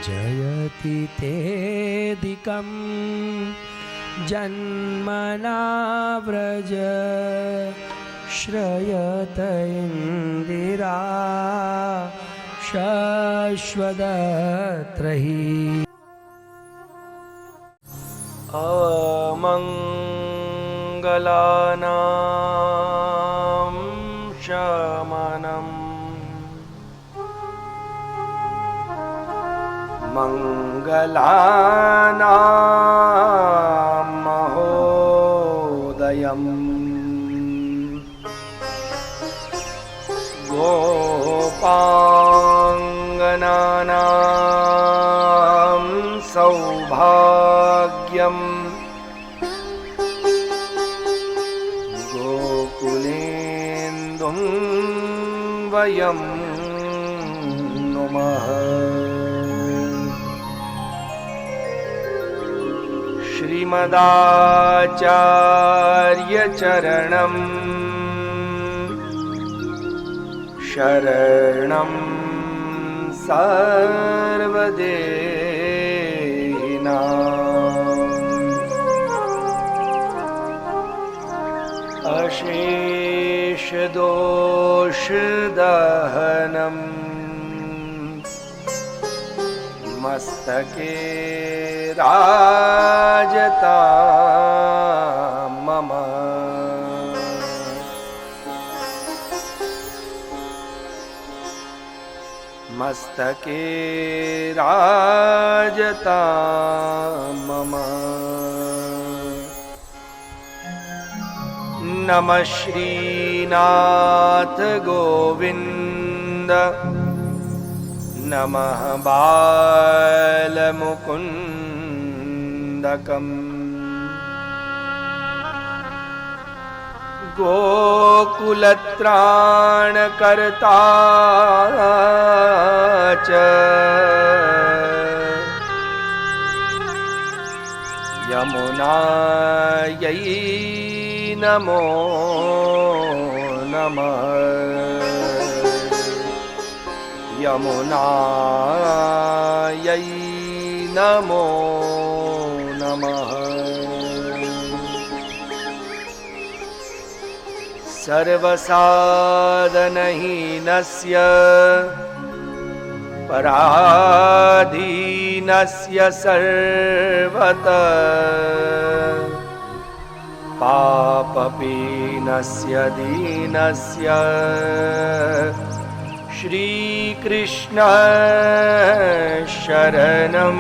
जयति तेऽधिकं जन्मना व्रज श्रयत इंदिरा शश्वदत्रहि अमङ्गलानां शमनम् मङ्गलानां महोदयम् गोपाङ्गनानां सौभाग्यम् गोकुलेन्दुं वयं नुमः श्रीमदाचार्यचरणं शरणं सर्वदेहिनाम् अशेषदोषदहनं मस्तके राजतां मम मस्तके राजतां मम नमः श्रीनाथ गोविंद नमः बालमुकुन्दकम् गोकुलत्राणकर्ता च यमुनायै नमो नमः यमुनायै नमो नमः सर्वसाधनहीनस्य पराधीनस्य सर्वतः पापपीनस्य दीनस्य श्रीकृष्ण शरणं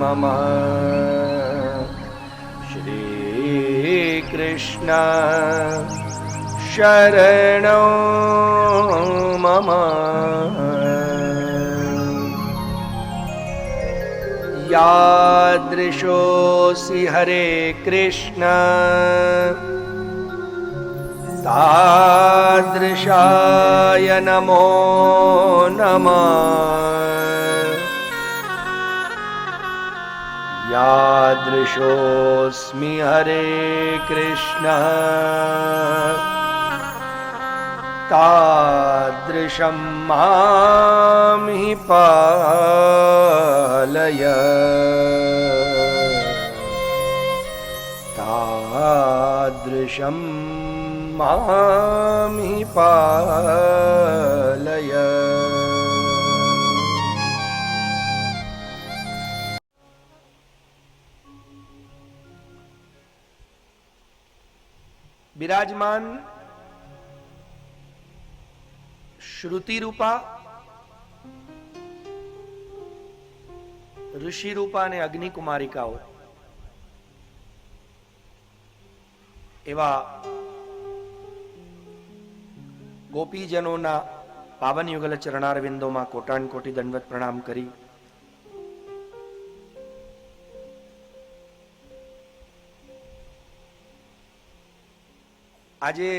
मम श्रीकृष्ण शरणं मम यादृशोऽसि हरे कृष्ण तादृशाय नमो नमः यादृशोऽस्मि हरे कृष्ण तादृशं मां हि पालय तादृशं मां हि पालय। विराजमान श्रुति रूपा ऋषि रूपा ने अग्नि कुमारिकाओ एवा गोपीजनों पावन युगल चरणारविंदों में कोटान कोटी दंडवत प्रणाम करी आजे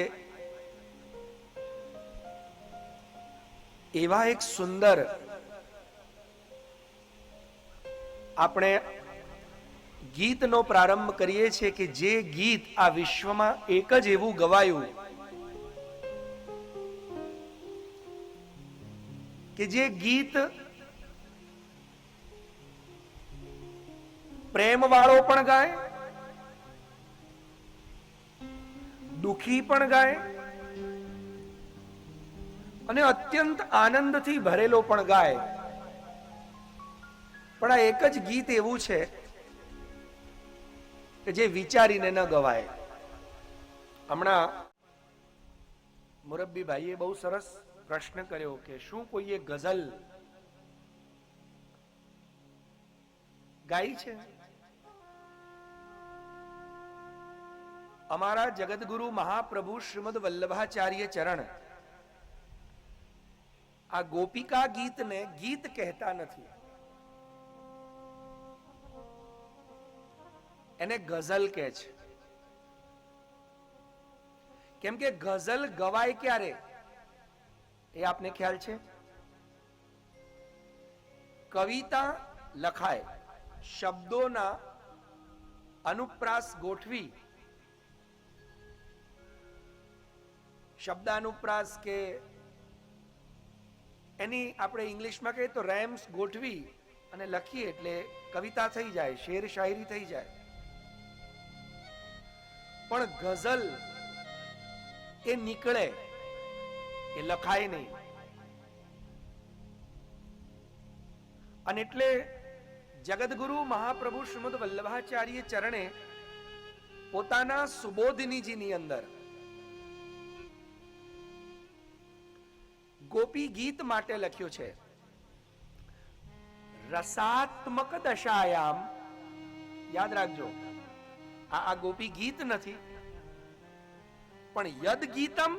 एवा एक सुंदर આપણે ગીતનો પ્રારંભ કરીએ છીએ કે જે ગીત આ વિશ્વમાં એક જ એવું ગવાયું કે જે ગીત પ્રેમ વાળો પણ ગાય, દુખી પણ ગાય અને અત્યંત આનંદથી ભરેલો પણ ગાય. પણ આ એક જ ગીત એવું છે કે જે વિચારીને ન ગવાય. હમણાં મુરબ્બી ભાઈએ બહુ સરસ પ્રશ્ન કર્યો કે શું કોઈએ ગઝલ ગાઈ છે? અમારા જગતગુરુ મહાપ્રભુ શ્રીમદ વલ્લભાચાર્ય ચરણ આ ગોપિકા ગીતને ગીત કહેતા નથી, એને ગઝલ કહે છે. કેમ કે ગઝલ ગવાય ક્યારે એ આપને ખ્યાલ છે? કવિતા લખાય, શબ્દોના અનુપ્રાસ ગોઠવી, શબ્દાનુપ્રાસ કે એની આપણે ઇંગ્લિશમાં કહીએ તો રેમ્સ ગોઠવી અને લખીએ એટલે કવિતા થઈ જાય, શેર શાયરી થઈ જાય. પણ ગઝલ એ નીકળે, એ લખાય નહીં. અને એટલે જગતગુરુ મહાપ્રભુ શ્રીમદ વલ્લભાચાર્ય ચરણે પોતાના સુબોધિનીજીની અંદર ગોપી ગીત માટે લખ્યું છે, રસાત્મક દશાયામ. યાદ રાખજો, આ ગોપી ગીત નથી, પણ યદ ગીતમ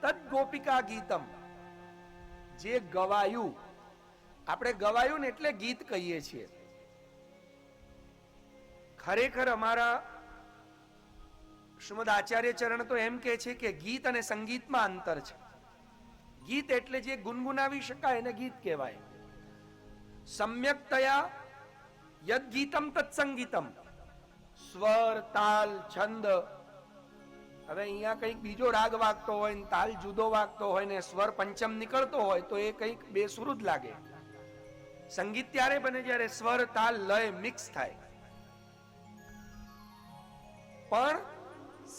તદ ગોપિકા ગીતમ. જે ગવાયું, આપણે ગવાયું ને એટલે ગીત કહીએ છીએ. ખરેખર અમારા શ્રીમદ આચાર્ય ચરણ તો એમ કહે છે કે ગીત અને સંગીતમાં અંતર છે. ગીત એટલે જે ગુનગુનાવી શકાય એને ગીત કહેવાય. સમ્યકતયા યદ ગીતમ તત્ સંગીતમ. સ્વર, તાલ, છંદ. હવે અહીંયા કંઈક બીજો રાગ વાગતો હોય ને તાલ જુદો વાગતો હોય ને સ્વર પંચમ નીકળતો હોય તો એ કંઈક બેસુર જ લાગે. સંગીત ત્યારે બને જ્યારે સ્વર, તાલ, લય મિક્સ થાય. પણ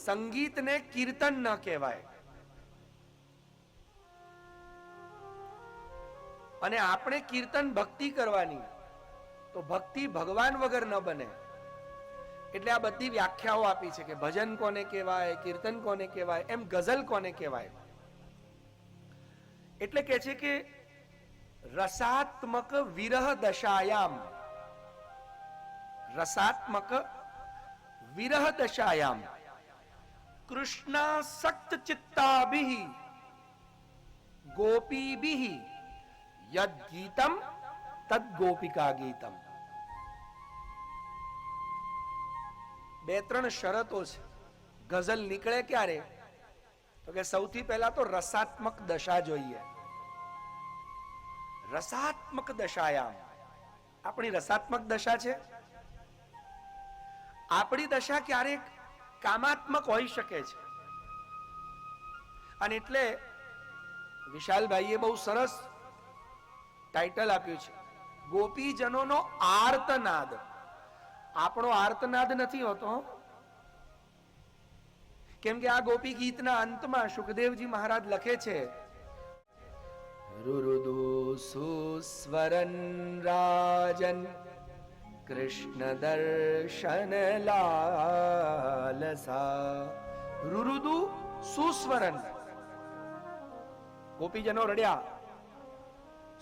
સંગીતને કીર્તન ન કહેવાય. અને આપણે કીર્તન ભક્તિ કરવાની, તો ભક્તિ ભગવાન વગર ન બને. એટલે આ બધી વ્યાખ્યાઓ આપી છે કે ભજન કોને કહેવાય, કીર્તન કોને કહેવાય, એમ ગઝલ કોને કહેવાય. એટલે કે છે કે રસાત્મક વિરહ દશાયામ, રસાત્મક વિરહ દશાયામ કૃષ્ણાસક્ત ચિત્તાભિઃ ગોપીભિઃ યદ ગીતમ તદ ગોપિકા ગીતમ. બે ત્રણ શરતો છે. ગઝલ નીકળે ક્યારે? તો કે સૌથી પહેલા તો રસાત્મક દશા જોઈએ. રસાત્મક દશાયામ. આપણી રસાત્મક દશા છે. આપણી દશા ક્યારેક કામાત્મક હોઈ શકે છે. અને એટલે વિશાલભાઈએ બહુ સરસ ટાઇટલ આપ્યું છે, ગોપીજનોનો આર્તનાદ. આપણો આર્તનાદ નથી હોતો. કેમ કે આ ગોપી ગીતના અંતમાં સુખદેવજી મહારાજ લખે છે, રુરુદુ સુસ્વરન રાજન કૃષ્ણ દર્શન લાલસા. રુરુદુ સુસ્વરન. ગોપીજનો રડ્યા,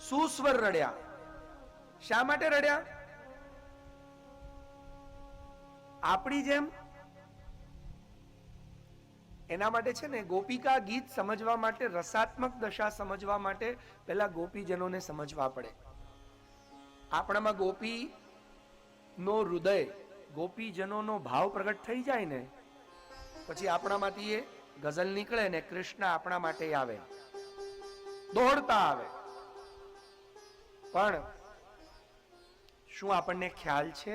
સુસ્વર રડ્યા. શા માટે રડ્યા? આપણી જેમ એના માટે છે ને, ગોપિકા ગીત સમજવા માટે, રસાત્મક દશા સમજવા માટે પહેલા ગોપીજનોને સમજવા પડે. આપણામાં ગોપી નો હૃદય, ગોપીજનોનો ભાવ પ્રગટ થઈ જાય ને પછી આપણામાંથી એ ગઝલ નીકળે ને કૃષ્ણ આપણા માટે આવે, દોડતા આવે. પણ શું આપણને ખ્યાલ છે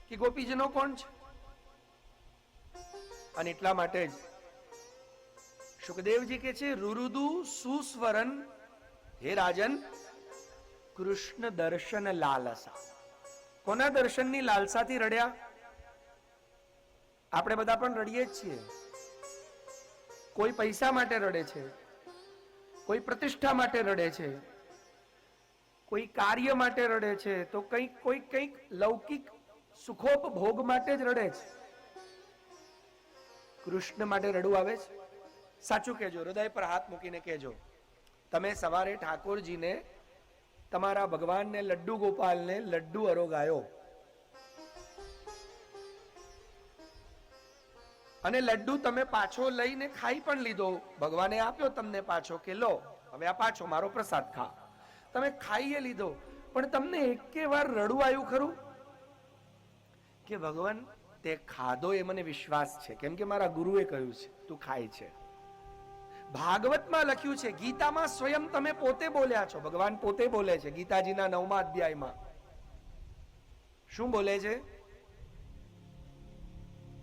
કે ગોપીજનો કોણ છે? અને એટલા માટે જ સુખદેવજી કે છે, રુરુદુ સુસ્વરન હે રાજન કૃષ્ણ દર્શન લાલસા. કોના દર્શનની લાલસાથી રડ્યા? આપણે બધા પણ રડીએ જ છીએ. કોઈ પૈસા માટે રડે છે, કોઈ પ્રતિષ્ઠા માટે રડે છે, કોઈ કાર્ય માટે રડે છે, તો કંઈક લૌકિક સુખોપભોગ માટે જ રડે છે. કૃષ્ણ માટે રડવું આવે છે? સાચું કહેજો, હૃદય પર હાથ મૂકીને કહેજો. તમે સવારે ઠાકોરજીને, તમારા ભગવાનને, લડ્ડુ ગોપાલને લડ્ડુ અરોગાયો અને લડ્ડુ તમે પાછો લઈને ખાઈ પણ લીધો. ભગવાને આપ્યો તમને પાછો કે લો હવે આ પાછો મારો પ્રસાદ ખા. તમે ખાઈએ લીધો, પણ તમને એકે વાર રડવું આવ્યું ખરું કે ભગવાન તે ખાધો એ મને વિશ્વાસ છે, કેમ કે મારા ગુરુએ કહ્યું છે તું ખાય છે. ભાગવતમાં લખ્યું છે, ગીતામાં સ્વયં તમે પોતે બોલ્યા છો, ભગવાન પોતે બોલે છે ગીતાજીના 9મા અધ્યાયમાં. શું બોલે છે?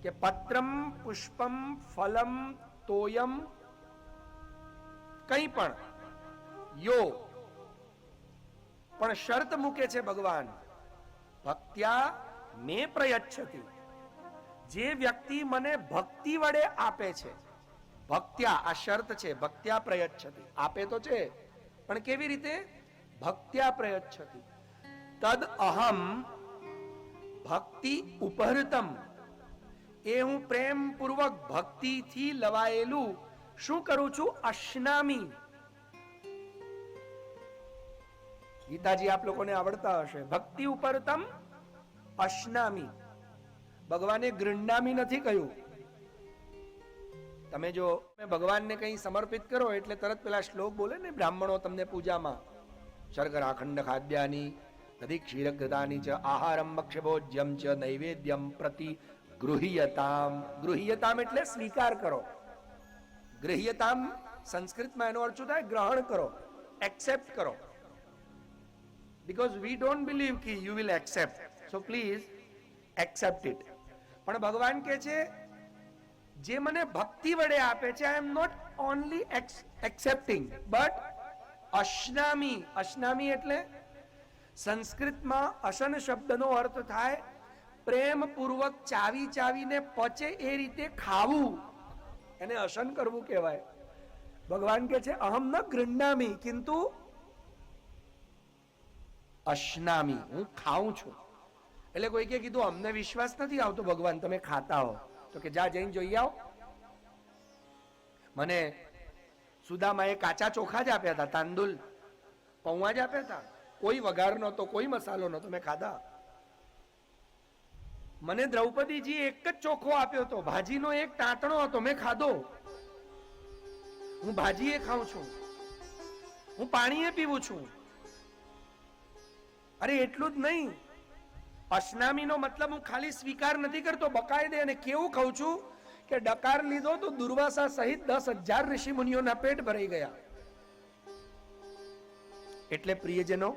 કે પત્રમ પુષ્પમ ફલમ તોયમ, કંઈ પણ યો, પણ શરત મૂકે છે ભગવાન, ભક્ત્યા મે પ્રયચ્છતિ, જે વ્યક્તિ મને ભક્તિ વડે આપે છે. ભક્ત્યા, આ શરત છે, ભક્ત્યા પ્રયચ્છતિ, આપે તો છે પણ કેવી રીતે? ભક્ત્યા પ્રયચ્છતિ. તદ અહમ ભક્તિ ઉપહૃતમ, એ હું પ્રેમ પૂર્વક ભક્તિથી લવાયેલું શું કરું છું? અશ્નામી. ગીતાજી આપ લોકોને આવડતા હશે. ભક્તિ ઉપરતમ અશ્નામી. ભગવાને ગૃહ્ણામી નથી કહ્યું. તમે જો ભગવાનને કંઈ સમર્પિત કરો એટલે તરત પેલા શ્લોક બોલે ને બ્રાહ્મણો તમને પૂજામાં, શર્કરા ખંડ ખાદ્યાની દધિ ક્ષીરઘૃતાની ચ આહારમ ભક્ષ્યભોજ્યમ ચ નૈવેદ્યમ પ્રતિ ગૃહ્યતામ. ગૃહ્યતામ એટલે સ્વીકાર કરો. ગૃહ્યતામ સંસ્કૃતમાં એનો અર્થ શું થાય? ગ્રહણ કરો, એક્સેપ્ટ કરો. Because we don't believe कि you will accept, so please accept it. પણ ભગવાન કહે છે જે મને ભક્તિ વડે આપે છે, I am not only accepting but અશ્નામી. અશ્નામી એટલે સંસ્કૃતમાં અશન શબ્દનો અર્થ થાય પ્રેમ પૂર્વક ચાવી ચાવીને પચે એ રીતે ખાવું, એને અશન કરવું કહેવાય. ભગવાન કહે છે અહમ ન ગૃહ્ણામી કિંતુ અશ્નામી, હું ખાઉં છું. એટલે કોઈ કે કીધું અમને વિશ્વાસ નથી આવતો ભગવાન તમે ખાતા હો, તો કે જા જઈને જોઈ આવ. મને સુદામાએ કાચા ચોખા જ આપ્યા હતા, તાંદુલ પૌવા જ આપ્યા હતા, કોઈ વઘાર નહોતો, કોઈ મસાલો નહોતો, મેં ખાધા. મને દ્રૌપદીજી એક જ ચોખો આપ્યો હતો, ભાજીનો એક ટાંટણો હતો, મેં ખાધો. હું ભાજીએ ખાઉં છું, હું પાણીએ પીવું છું. અરે એટલું જ નહીં, અશ્નામીનો મતલબ હું ખાલી સ્વીકાર નથી કરતો, બકાયદે. અને કેવું ખાઉં છું કે ડકાર લીધો તો દુર્વાસા સહિત 10,000 ઋષિ મુનિઓના પેટ ભરાઈ ગયા. એટલે પ્રિયજનો,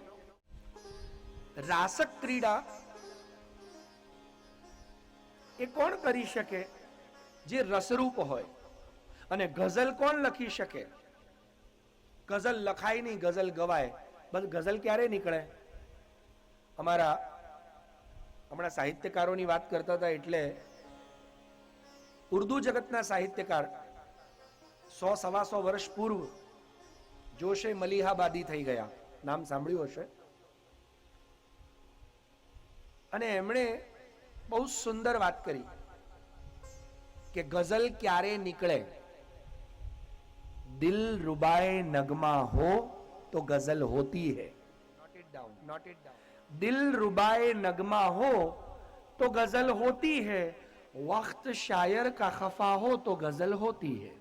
રાસક ક્રીડા એ કોણ કરી શકે? જે રસરૂપ હોય. અને ગઝલ કોણ લખી શકે? ગઝલ લખાય નહીં, ગઝલ ગવાય. બસ ગઝલ ક્યારે નીકળે? અમારા હમણાં સાહિત્યકારોની વાત કરતા હતા, એટલે ઉર્દુ જગતના સાહિત્યકાર 100-125 વર્ષ પૂર્વ જોશે મલિહાબાદી થઈ ગયા, નામ સાંભળ્યું હશે. અને એમણે બહુ સુંદર વાત કરી કે ગઝલ ક્યારે નીકળે? દિલ રૂબાએ નગમા હો તો ગઝલ હોતી है. Note it down, note it down. दिल रुबाए नगमा हो तो गजल होती है, वक्त शायर का खफा हो तो गजल होती है.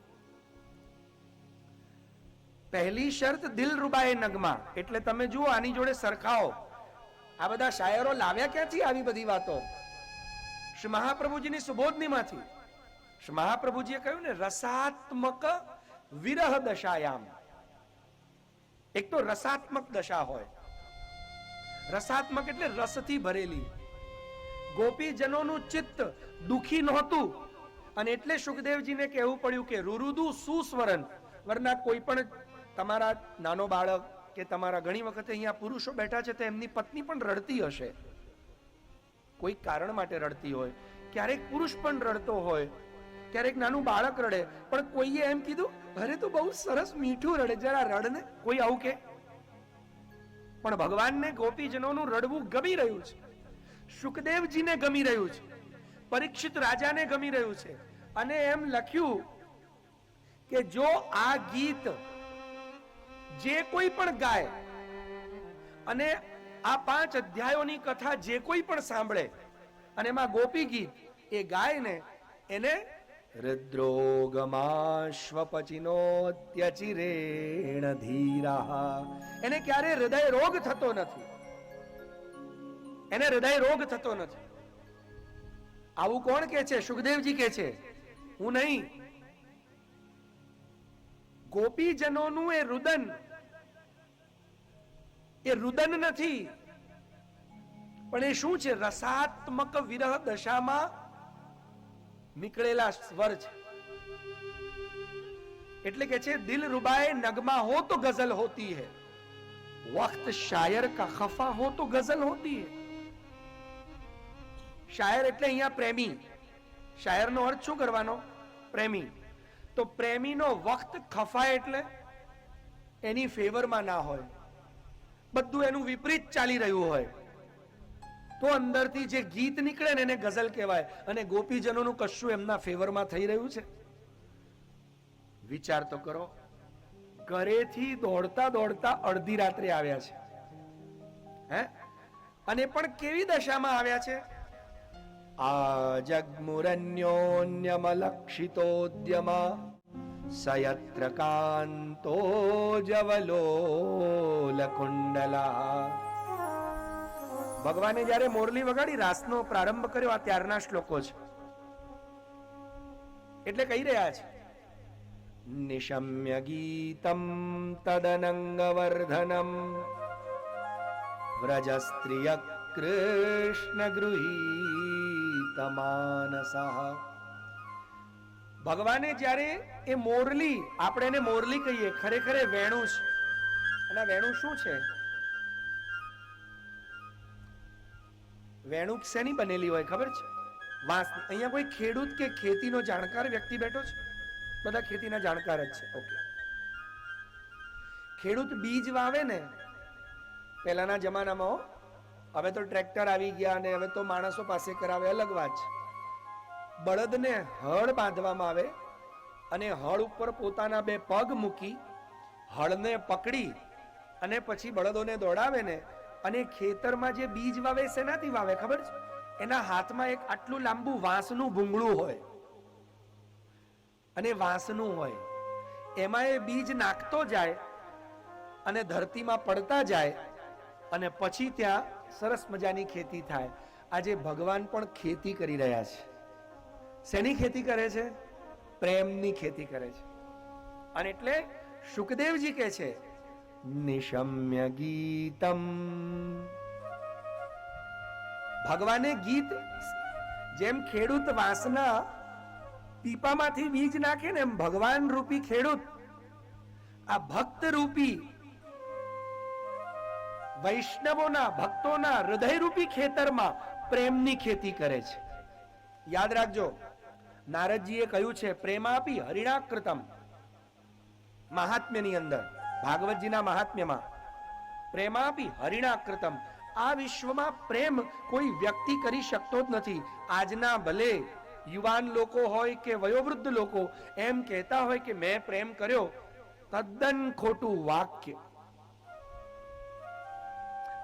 પહેલી શરત દિલ રૂબાએ નગમા. એટલે તમે જુઓ, આની જોડે સરખાઓ. આ બધા શાયરો લાવ્યા ક્યાંથી આવી બધી વાતો? શ્રી મહાપ્રભુજીની સુબોધનીમાંથી. શ્રી મહાપ્રભુજીએ કહ્યું ને, રસાત્મક વિરહ દશાયામ. એક તો રસાત્મક દશા હોય. રસાત્મક એટલે રસથી ભરેલી. ગોપીજનોનું ચિત્ત દુખી નહોતું, અને એટલે સુખદેવજીને કહેવું પડ્યું કે રુરુદુ સુસ્વરન. વરના કોઈ પણ તમારા નાનો બાળક કે તમારા, ઘણી વખત અહીંયા પુરુષો બેઠા છે તો એમની પત્ની પણ રડતી હશે, કોઈ કારણ માટે રડતી હોય, ક્યારેક પુરુષ પણ રડતો હોય, ક્યારેક નાનું બાળક રડે, પણ કોઈએ એમ કીધું અરે તો બહુ સરસ મીઠું રડે, જરા રડ ને, કોઈ આવું કે? પણ ભગવાનને ગોપીજનોનું રડવું ગમી રહ્યું છે, શુકદેવજીને ગમી રહ્યું છે, પરીક્ષિત રાજાને ગમી રહ્યું છે, અને એમ લખ્યું કે જો આ ગીત જે કોઈ પણ ગાય અને આ 5 અધ્યાયોની કથા જે કોઈ પણ સાંભળે અને એમાં ગોપી ગીત એ ગાય ને, એને હૃદ્રોગમાશ્વપચિનોત્યચિરેણ ધીરા, એને ક્યારે હૃદય રોગ થતો નથી, એને હૃદય રોગ થતો નથી. આવું કોણ કે છે? સુખદેવજી કે છે, હું નહીં. ગોપીજનોનું એ રુદન નથી, પણ એ શું છે? રસાત્મક વિરહ દશામાં નીકળેલા સ્વર છે. એટલે કે છે દિલ રૂબાએ નગમા હો તો ગઝલ હોતી હૈ, વક્ત શાયર કા ખફા હો તો ગઝલ હોતી હૈ. શાયર એટલે અહીંયા પ્રેમી. શાયરનો અર્થ શું કરવાનો? પ્રેમી. તો પ્રેમીનો વક્ત ખફા એટલે એની ફેવરમાં ના હોય, બધું એનું વિપરીત ચાલી રહ્યું હોય, તો અંદરથી જે ગીત નીકળે ને એને ગઝલ કહેવાય. અને ગોપીજનોનું કશું એમના ફેવરમાં થઈ રહ્યું છે? વિચાર તો કરો. ઘરેથી દોડતા દોડતા અડધી રાત્રે આવ્યા છે, હે? અને પણ કેવી દશામાં આવ્યા છે? આ જગમુરન્યોન્યમલક્ષિતોદ્યમા સયત્ર કાંતો જવલોલકુંડલા. ભગવાને જ્યારે મોરલી વગાડી રાસનો પ્રારંભ કર્યો, આ ત્યારના શ્લોકો છે. એટલે કહી રહ્યા છે, નિશમ્ય ગીતમ તદનંગવર્ધનમ વ્રજસ્ત્રિય કૃષ્ણ ગૃહીતમાનસઃ. ભગવાને જ્યારે એ મોરલી, આપણે એને મોરલી કહીએ, ખરેખર એ વેણું છે. અને વેણું શું છે? વેણું શેની બનેલી હોય ખબર છે? વાંસ. અહીંયા કોઈ ખેડૂત કે ખેતીનો જાણકાર વ્યક્તિ બેઠો છે? બધા ખેતીના જાણકાર જ છે. ઓકે. ખેડૂત બીજ વાવે ને પહેલાના જમાનામાં, હવે તો ટ્રેક્ટર આવી ગયા અને હવે તો માણસો પાસે કરાવે, અલગ વાત છે. બળદને હળ બાંધવામાં આવે અને હળ ઉપર પોતાના 2 પગ મૂકી હળને પકડી અને પછી બળદોને દોડાવે ને, અને ખેતરમાં જે બીજ વાવે શેનાથી વાવે ખબર છે? એના હાથમાં એક આટલું લાંબુ વાંસનું ભૂંગળું હોય, અને વાંસનું હોય, એમાં એ બીજ નાખતો જાય અને ધરતીમાં પડતા જાય, અને પછી ત્યાં સરસ મજાની ખેતી થાય. આજે ભગવાન પણ ખેતી કરી રહ્યા છે. શેની ખેતી કરે છે? પ્રેમની ખેતી કરે છે. અને એટલે શુકદેવજી કહે છે, નિશમ્ય ગીતમ. ભગવાને ગીત, જેમ ખેડૂત વાંસના પીપામાંથી બીજ નાખે ને, એમ ભગવાન રૂપી ખેડૂત આ ભક્ત રૂપી વૈષ્ણવોના, ભક્તોના હૃદયરૂપી ખેતરમાં પ્રેમની ખેતી કરે છે. યાદ રાખજો, નારદજીએ કહ્યું છે પ્રેમાપી હરિણાકૃતમ, મહાત્મ્યની અંદર, ભાગવતજીના મહાત્મ્યમાં, પ્રેમાપી હરિણાકૃતમ. આ વિશ્વમાં પ્રેમ કોઈ વ્યક્તિ કરી શકતો જ નથી. આજના ભલે યુવાન લોકો હોય કે વયોવૃદ્ધ લોકો એમ કહેતા હોય કે મેં પ્રેમ કર્યો, તદ્દન ખોટું વાક્ય.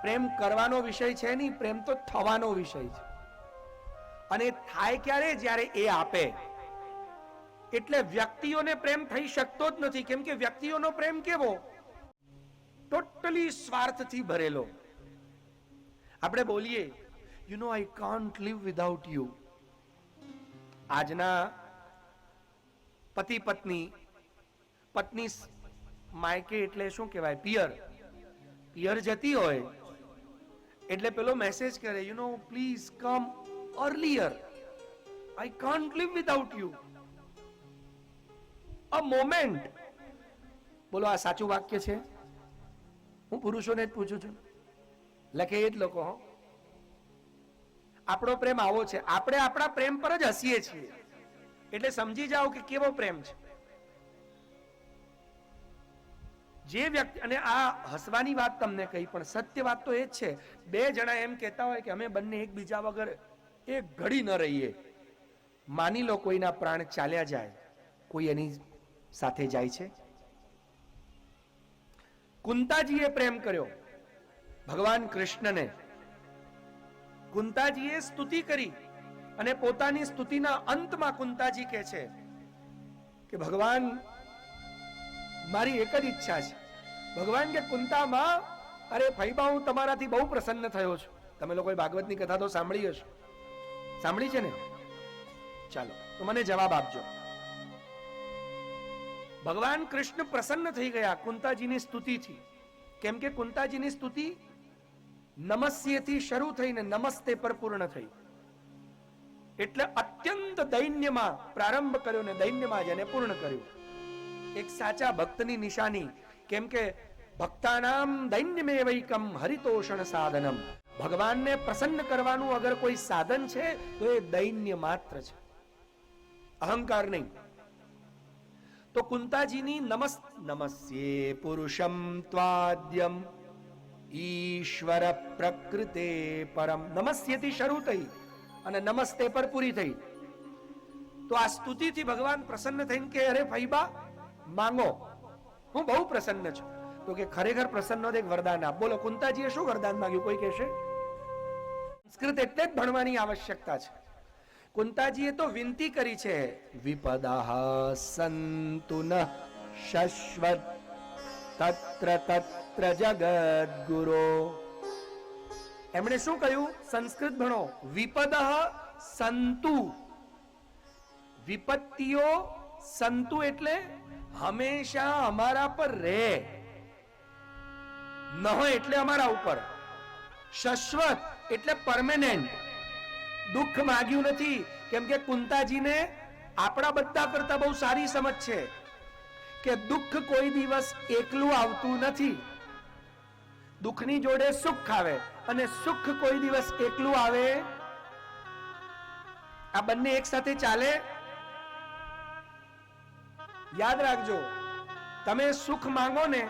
પ્રેમ કરવાનો વિષય છે નહીં, પ્રેમ તો થવાનો વિષય છે. અને થાય ક્યારે? જ્યારે એ આપે. એટલે વ્યક્તિઓને પ્રેમ થઈ શકતો જ નથી. કેમ કે વ્યક્તિઓનો પ્રેમ કેવો? ટોટલી સ્વાર્થથી ભરેલો. આપણે બોલીએ, you know I can't live without you. આજના પતિ પત્ની, પત્ની માયકે એટલે શું કહેવાય? પિયર. પિયર જતી હોય એટલે પેલો મેસેજ કરે, you know please come earlier, I can't live without you. A moment. બોલો, આ સાચું વાક્ય છે? હું પુરુષોને જ પૂછું છું, લખે એ જ લોકો. આપણો પ્રેમ આવો છે. આપણે આપણા પ્રેમ પર જ હસીએ છીએ. એટલે સમજી જાઓ કે કેવો પ્રેમ છે. જે વ્યક્તિ, અને આ હસવાની વાત તમને કહી, પણ સત્ય વાત તો એ જ છે. બે જણા એમ કહેતા હોય કે અમે બંને એકબીજા વગર એક ઘડી ન રહીએ. માની લો કોઈના પ્રાણ ચાલ્યા જાય, કોઈ એની સાથે જાય છે? કુંતાજીએ પ્રેમ કર્યો ભગવાન કૃષ્ણને. કુંતાજીએ સ્તુતિ કરી અને પોતાની સ્તુતિના અંતમાં કુંતાજી કહે છે કે ભગવાન, મારી એક જ ઈચ્છા છે. ભગવાન કે કુંતામાં, અરે ફૈબા, હું તમારાથી બહુ પ્રસન્ન થયો છું. તમે લોકોએ ભાગવતની કથા તો સાંભળી હશે, સાંભળી છે ને? ચાલો તો મને જવાબ આપજો. ભગવાન કૃષ્ણ પ્રસન્ન થઈ ગયા કુંતાજીની સ્તુતિથી. કેમ કે કુંતાજીની સ્તુતિ નમસ્યથી શરૂ થઈને નમસ્તે પર પૂર્ણ થઈ. એટલે અત્યંત દૈન્યમાં પ્રારંભ કર્યો ને દૈન્યમાં જ એને પૂર્ણ કર્યું. એક સાચા ભક્તની નિશાની. કેમ કે ભક્તાનામ દૈન્યમેવૈકમ હરિતોષણ સાધનમ. ભગવાનને પ્રસન્ન કરવાનું અગર કોઈ સાધન છે તો એ દૈન્ય માત્ર છે, અહંકાર નહીં. તો કુંતાજીની નમસ્યે પુરુષમ ત્વાદ્યમ ઈશ્વર પ્રકૃતે પરમ, નમસ્યથી શરૂ થઈ અને નમસ્તે પર પૂરી થઈ. તો આ સ્તુતિથી ભગવાન પ્રસન્ન થઈને કે અરે ફૈબા, માંગો, હું બહુ પ્રસન્ન છું. તો કે ખરેખર પ્રસન્ન એક વરદાન આપ. બોલો કુંતાજીએ શું વરદાન માંગ્યું? કોઈ કહેશે? સંસ્કૃત એટલે જ ભણવાની આવશ્યકતા છે. કુંતાજીએ તો વિનંતી કરી છે, વિપદાઃ સંતુ ન શશ્વત તત્ર તત્ર જગદ્ગુરો. એમણે શું કહ્યું? સંસ્કૃત ભણો. વિપદઃ સંતુ, વિપત્તિઓ, સંતુ એટલે હંમેશા અમારા પર રહે, ન એટલે અમારા ઉપર, શાશ્વત એટલે પરમેનન્ટ. દુઃખ માગ્યું નથી. કેમ કે કુંતાજીને આપણા બધા કરતા બહુ સારી સમજ છે કે દુઃખ કોઈ દિવસ એકલું આવતું નથી. દુઃખની જોડે સુખ આવે, અને સુખ કોઈ દિવસ એકલું આવે. આ બંને એક સાથે ચાલે. યાદ રાખજો, તમે સુખ માંગો ને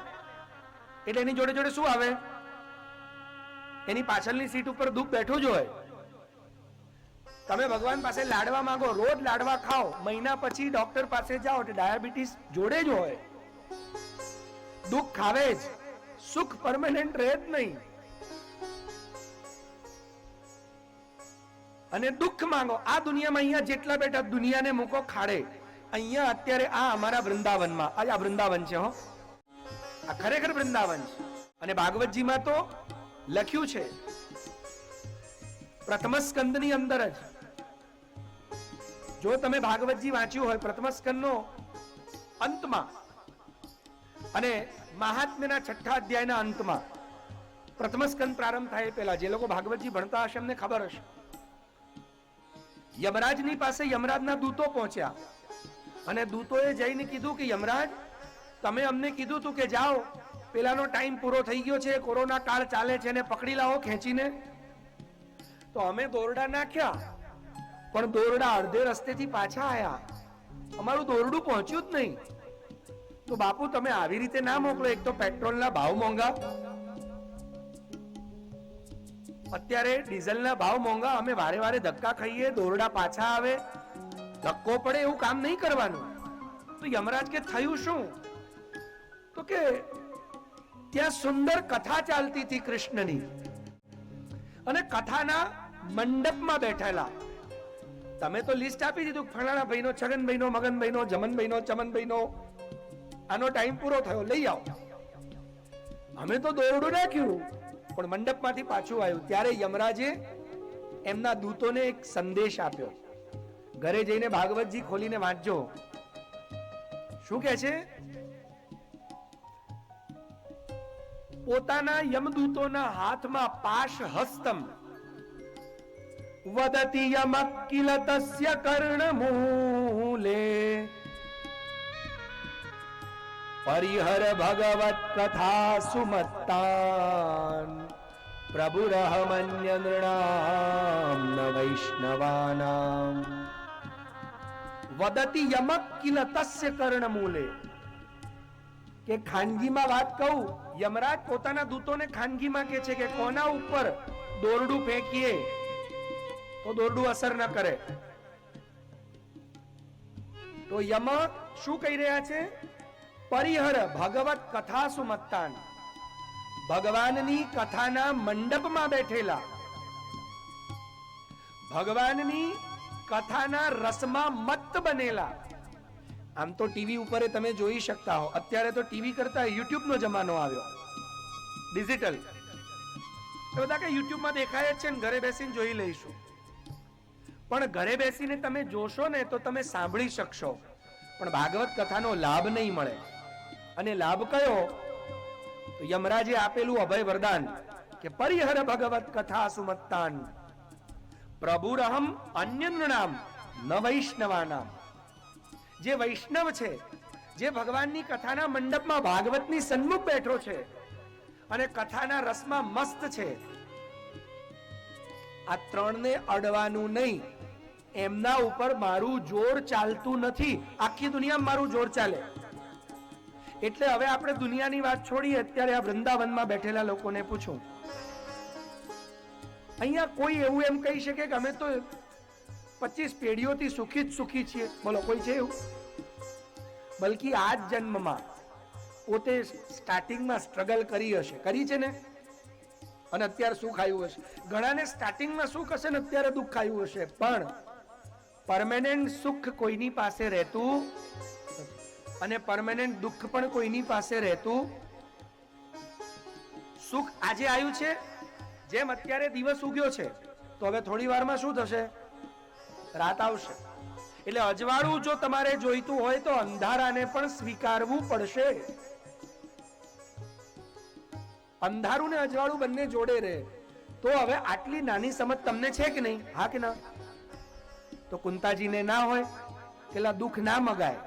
એટલે એની જોડે જોડે શું આવે? એની પાછળની સીટ ઉપર દુઃખ બેઠું જ હોય. તમે ભગવાન પાસે લાડવા માંગો, રોજ લાડવા ખાઓ, મહિના પછી ડોક્ટર પાસે જાઓ એટલે ડાયાબિટીસ જોડે જ હોય. દુઃખ આવે જ, સુખ પરમેનન્ટ રહે જ નહીં. અને દુઃખ માંગો. આ દુનિયામાં અહીંયા જેટલા બેઠા, દુનિયાને મૂકો ખાડે. અહીંયા અત્યારે આ અમારા વૃંદાવનમાં, આ વૃંદાવન છે હો, આ ખરેખર વૃંદાવન છે. અને ભાગવતજીમાં તો લખ્યું છે પ્રથમ સ્કંદની અંદર જ. જો તમે ભાગવતજી વાંચ્યું હોય પ્રથમ સ્કંદનો અંતમાં અને મહાત્મ્યના 6થા અધ્યાયના અંતમાં, પ્રથમ સ્કંદ પ્રારંભ થાય પહેલા જે લોકો ભાગવતજી ભણતા હશે એમને ખબર હશે. યમરાજની પાસે યમરાજના દૂતો પહોંચ્યા અને દૂતોએ જઈને કીધું કે યમરાજ, તમે અમને કીધું તું કે જાઓ, પેલાનો ટાઈમ પૂરો થઈ ગયો છે, કોરોના કાળ ચાલે છે, ને પકડી લાવો ખેંચીને. તો અમે દોરડા નાખ્યા, પણ દોરડા અડધે રસ્તેથી પાછા આયા, અમારું દોરડું પહોંચ્યું જ નહીં. તો બાપુ તમે આવી રીતે ના મોકલો. એક તો પેટ્રોલના ભાવ મોંઘા, અત્યારે ડીઝલના ભાવ મોંઘા, અમે વારે વારે ધક્કા ખાઈએ, દોરડા પાછા આવે, ધક્કો પડે, એવું કામ નહીં કરવાનું. તો યમરાજ કે થયું શું? તો કે ત્યાં સુંદર કથા ચાલતી હતી કૃષ્ણની, અને કથાના મંડપમાં બેઠેલા. તમે તો લિસ્ટ આપી દીધું, ફલાણા ભાઈનો, છગનભાઈનો, મગનભાઈનો, જમનભાઈનો, ચમનભાઈનો, આનો ટાઈમ પૂરો થયો, લઈ આવો. અમે તો દોરડું નાખ્યું, પણ મંડપમાંથી પાછું આવ્યું. ત્યારે યમરાજે એમના દૂતોને એક સંદેશ આપ્યો. ઘરે જઈને ભાગવતજી ખોલીને વાંચજો. શું કહે છે? પોતાના યમદૂતોના હાથમાં પાશ હસ્તમ વદતિ યમક્કિલ તસ્ય કર્ણમૂલે પરિહર ભગવત કથા સુમત્તાન પ્રભુરહમન્ય નૃણામ ન વૈષ્ણવાનામ વદતિ યમક કિલ તસ્ય કર્ણમૂલે. કે ખાનગીમાં વાત કહું, યમરાજ પોતાના દૂતોને ખાનગીમાં કહે છે કે કોના ઉપર દોરડું ફેંકીએ તો દોરડું અસર ન કરે. તો યમ શું કહી રહ્યા છે? પરિહર ભગવત કથા સુમત્તાન. ભગવાનની કથાના મંડપમાં બેઠેલા, ભગવાનની કથાના રસમાં મત્ત બનેલા. આમ તો ટીવી ઉપર તમે જોઈ શકતા હો, અત્યારે તો ટીવી કરતા યુટ્યુબ નો જમાનો આવ્યો, ડિજિટલ. બધા કે યુટ્યુબમાં દેખાય જ છે ને, ઘરે બેસીને જોઈ લઈશું. પણ ઘરે બેસીને તમે જોશો ને તો તમે સાંભળી શકશો, પણ ભાગવત કથાનો લાભ નહીં મળે. અને લાભ કયો? તો યમરાજે આપેલું અભય વરદાન કે પરિહર ભગવત કથા સુમત્તાન પ્રભુરહમ અન્ય નૃણામ ન વૈષ્ણવાનામ. જે વૈષ્ણવ છે, જે ભગવાનની કથાના મંડપમાં ભાગવતની સન્મુખ બેઠો છે અને કથાના રસમાં મસ્ત છે, આ ત્રણને અડવાનું નહીં. એમના ઉપર મારું જોર ચાલતું નથી. આખી દુનિયામાં મારું જોર ચાલે. એટલે હવે આપણે દુનિયાની વાત છોડીએ, અત્યારે આ વૃંદાવનમાં બેઠેલા લોકોને પૂછું, અહીંયા કોઈ એવું એમ કહી શકે કે અમે તો 25 પેઢીઓથી સુખી જ સુખી છીએ? બોલો, કોઈ છે એવું? બલકી આ જ જન્મમાં પોતે સ્ટાર્ટિંગમાં સ્ટ્રગલ કરી હશે, કરી છે ને, અને અત્યારે સુખ આવ્યું હશે. ઘણાને સ્ટાર્ટિંગમાં સુખ હશે ને અત્યારે દુઃખ આવ્યું હશે, પણ પરમેનન્ટ સુખ કોઈની પાસે રહેતું અને પરમેનન્ટ દુઃખ પણ કોઈની પાસે રહેતું. સુખ આજે આવ્યું છે, જેમ અત્યારે દિવસ ઉગ્યો છે, તો હવે થોડી વારમાં શું થશે? રાત આવશે. એટલે અજવાળું જો તમારે જોઈતું હોય તો અંધારાને પણ સ્વીકારવું પડશે. અંધારું ને અજવાળું બંને જોડે રહે. તો હવે આટલી નાની સમજ તમને છે કે નહીં? હા કે ના? તો કુંતાજીને ના હોય પેલા દુઃખ ના મગાય.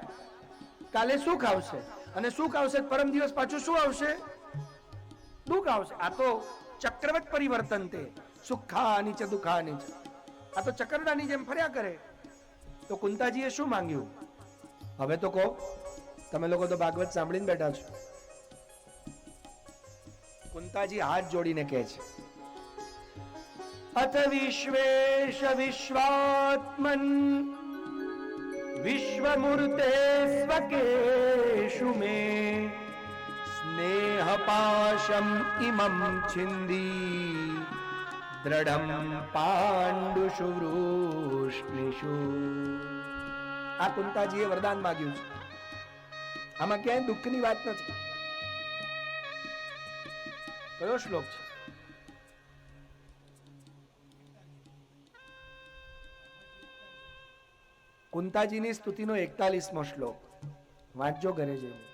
કાલે સુખ આવશે, અને સુખ આવશે પરમ દિવસ પાછું શું આવશે? દુઃખ આવશે. આ તો ચક્રવત પરિવર્તન તે સુખાની ચ દુઃખાની ચ. આ તો ચક્રડાની જેમ ફર્યા કરે. તો કુંતાજીએ શું માંગ્યું? હવે તો કહો, તમે લોકો તો ભાગવત સાંભળીને બેઠા છો. કુંતાજી હાથ જોડીને કહે છે, અથ વિશ્વેશ વિશ્વાત્મન વિશ્વમૂર્તે સ્વકેશુ મે સ્નેહ પાશમ ઇમં છિંદી દ્રઢમ પાંડુષુ વૃષ્ણિષુ. આ કુંતાજીએ વરદાન માંગ્યું છે. આમાં ક્યાંય દુઃખની વાત નથી. કયો શ્લોક છે? કુંતાજીની સ્તુતિનો 41મો શ્લોક. વાંચજો ઘરે જઈને.